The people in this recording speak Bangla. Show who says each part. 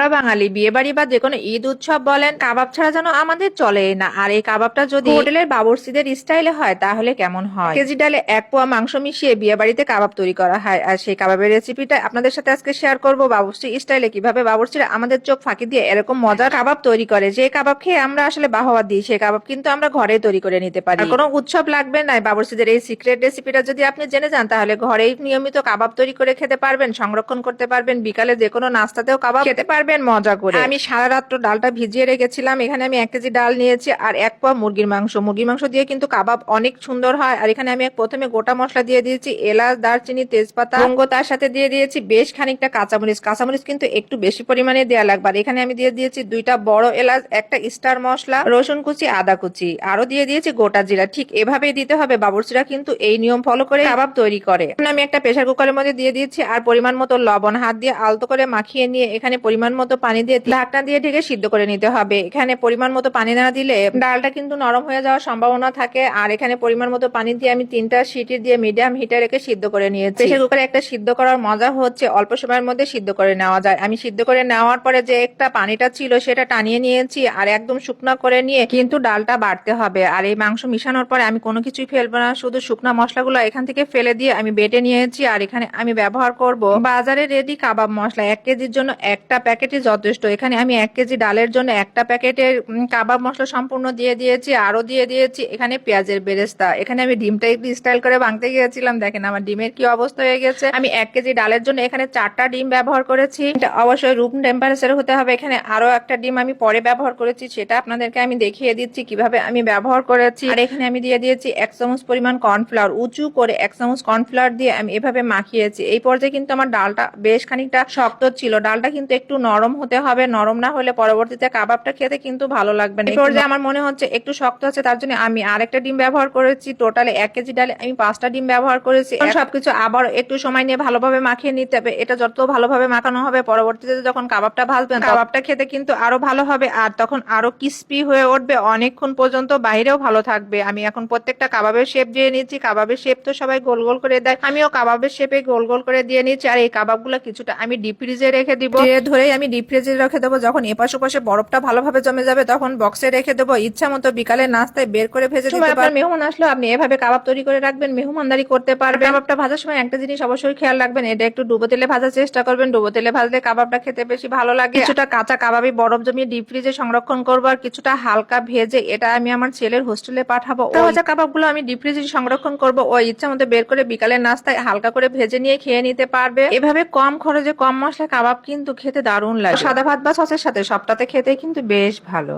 Speaker 1: আমরা বাঙালি বিয়ে বাড়ি বা যেকোনো ঈদ উৎসব বলেন, কাবাব ছাড়া যেন আমাদের চলেই না। আর এই কাবাবটা যদি হোটেলের বাবুর্চিদের স্টাইলে হয় তাহলে কেমন হয়। কেজি ডালে 1 পোয়া মাংস মিশিয়ে বিয়ে বাড়িতে কাবাব তৈরি করা হয়, আর সেই কাবাবের রেসিপিটা আপনাদের সাথে আজকে শেয়ার করব। বাবুর্চি স্টাইলে কিভাবে বাবুর্চিরা আমাদের চোখ ফাঁকি দিয়ে এরকম মজার কাবাব তৈরি করে, যে কাবাব খেয়ে আমরা আসলে বাহবা দিই, সেই কাবাব কিন্তু আমরা ঘরে তৈরি করে নিতে পারি। আর কোনো উৎসব লাগবে না। বাবুর্চিদের এই সিক্রেট রেসিপিটা যদি আপনি জেনে যান তাহলে ঘরেই নিয়মিত কাবাব তৈরি করে খেতে পারবেন, সংরক্ষণ করতে পারবেন, বিকালে যে কোনো নাস্তাতেও কাবাব খেতে পারবেন মজা করে। আমি সারা রাত্র ডালটা ভিজিয়ে রেখেছিলাম। এখানে আমি 1 কেজি ডাল নিয়েছি আর 1 পোয়া মুরগির মাংস। মুরগির মাংস দিয়ে কিন্তু কাবাব অনেক সুন্দর হয়। আর এখানে আমি প্রথমে গোটা মশলা দিয়ে দিয়েছি, এলাচ, দারচিনি, তেজপাতা, লবঙ্গ, তার সাথে দিয়ে দিয়েছি বেশ খানিকটা কাঁচামরিচ। কাঁচামরিচ কিন্তু একটু বেশি পরিমাণে দেওয়া লাগবে। আর এখানে আমি দিয়ে দিয়েছি 2টা বড় এলাচ, একটা স্টার মশলা, রসুন কুচি, আদা কুচি, আরো দিয়ে দিয়েছি গোটা জিরা। ঠিক এভাবেই দিতে হবে। বাবুর্চিরা কিন্তু এই নিয়ম ফলো করে কাবাব তৈরি করে। আমি একটা প্রেসার কুকারের মধ্যে দিয়ে দিয়েছি আর পরিমাণ মতো লবণ। হাত দিয়ে আলতো করে মাখিয়ে নিয়ে এখানে পরিমাণ মতো পানি দিয়ে ঢাকনা দিয়ে ঢেকে সিদ্ধ করে নিতে হবে। এখানে পরিমাণ মতো পানি না দিলে ডালটা কিন্তু নরম হয়ে যাওয়ার সম্ভাবনা থাকে। আর এখানে পরিমাণ মতো পানি দিয়ে আমি 3টা সিটি দিয়ে মিডিয়াম হিটে রেখে সিদ্ধ করে নিয়েছি। প্রেসার কুকারে একটা সিদ্ধ করার মজা হচ্ছে অল্প সময়ের মধ্যে সিদ্ধ করে নেওয়া যায়। আমি সিদ্ধ করে নেওয়ার পরে যে একটা পানিটা ছিল সেটা টানিয়ে নিয়েছি আর একদম শুকনো করে নিয়ে কিন্তু ডালটা বাড়তে হবে। আর এই মাংস মিশানোর পরে আমি কোনো কিছুই ফেলবো না, শুধু শুকনা মশলাগুলো এখান থেকে ফেলে দিয়ে আমি বেটে নিয়েছি। আর এখানে আমি ব্যবহার করব বাজারে রেডি কাবাব মশলা। 1 কেজির জন্য একটা প্যাকেটই যথেষ্ট। এখানে আমি 1 কেজি ডালের জন্য একটা প্যাকেটের কাবাব মশলা সম্পূর্ণ দিয়ে দিয়েছি। আরো দিয়ে দিয়েছি এখানে পেঁয়াজের বেরেস্তা। এখানে আমি ডিমটা একটু স্টাইল করে ভাঙতে গিয়েছিলাম, দেখেন আমার ডিমের কি অবস্থা হয়ে গেছে। আমি 1 কেজি ডালের জন্য এখানে 4টা ডিম ব্যবহার করেছি। এটা অবশ্যই রুম টেম্পারেচারে হতে হবে। এখানে আরো একটা ডিম আমি পরে ব্যবহার করেছি, সেটা আপনাদেরকে আমি দেখিয়ে দিচ্ছি কিভাবে আমি ব্যবহার করেছি। আর এখানে আমি দিয়ে দিয়েছি 1 চামচ পরিমাণ কর্নফ্লাওয়ার। উঁচু করে 1 চামচ কর্নফ্লাওয়ার দিয়ে আমি এভাবে মাখিয়েছি। এই পর্যায়ে কিন্তু আমার ডালটা বেশ খানিকটা শক্ত ছিল। ডালটা কিন্তু একটু নরম হতে হবে, নরম না হলে পরবর্তীতে কাবাবটা খেতে কিন্তু ভালো লাগবে না। এই পর্যায়ে আমার মনে হচ্ছে একটু শক্ত আছে, তার জন্য আমি আরেকটা ডিম ব্যবহার করেছি। টোটালে 1 কেজি ডালে আমি 5টা ডিম ব্যবহার করেছি। সবকিছু আবার একটু সময় নিয়ে ভালোভাবে মাখিয়ে নিতে হবে। এটা যত ভালোভাবে মাখানো হবে পরবর্তীতে যখন কাবাবটা ভাজবেন কাবাবটা খেতে কিন্তু আরো ভালো হবে, আর তখন আরো ক্রিস্পি হয়ে উঠবে, অনেকক্ষণ পর্যন্ত বাইরেও ভালো থাকবে। আমি এখন প্রত্যেকটা কাবাবের শেপ দিয়ে নিচ্ছি। কাবাবের শেপ তো সবাই গোল গোল করে দেয়, আমিও কাবাবের শেপে গোল গোল করে দিয়ে নিচ্ছি। আর এই কাবাবগুলো কিছুটা আমি ডিপ ফ্রিজে রেখে দিব। ধরেই আমি ডিপ ফ্রিজে রেখে দেবো। যখন এপাশ ওপাশে বরফটা ভালোভাবে জমে যাবে তখন বক্সে রেখে দেবো। ইচ্ছা মতো বিকালে নাস্তায় বের করে ভেজে দিতে পারবেন। মেহমান আসলে আপনি এভাবে কাবাব তৈরি করে রাখবেন, মেহমানদারি করতে পারবেন। কাবাবটা ভাজার সময় একটা জিনিস অবশ্যই খেয়াল রাখবেন, এটা একটু ডুবো তেলে ভাজার চেষ্টা করবেন। ডুবো তেলে ভাজলে কাবাবটা খেতে বেশি ভালো লাগে। কিছুটা কাঁচা কাবাবই বরফ জমিয়ে ডিপ ফ্রিজে সংরক্ষণ করবো, আর কিছুটা হালকা ভেজে এটা আমি আমার ছেলের হোস্টেলে পাঠাবো। ভাজা কাবাবগুলো আমি ডিপ ফ্রিজে সংরক্ষণ করবো, ও ইচ্ছা মতো বের করে বিকালের নাস্তায় হালকা করে ভেজে নিয়ে খেয়ে নিতে পারবে। এভাবে কম খরচে কম মশলা কাবাব কিন্তু খেতে দারুণ লাগে। সাদা ভাত বা সসের সাথে সবটাতে খেতে কিন্তু বেশ ভালো।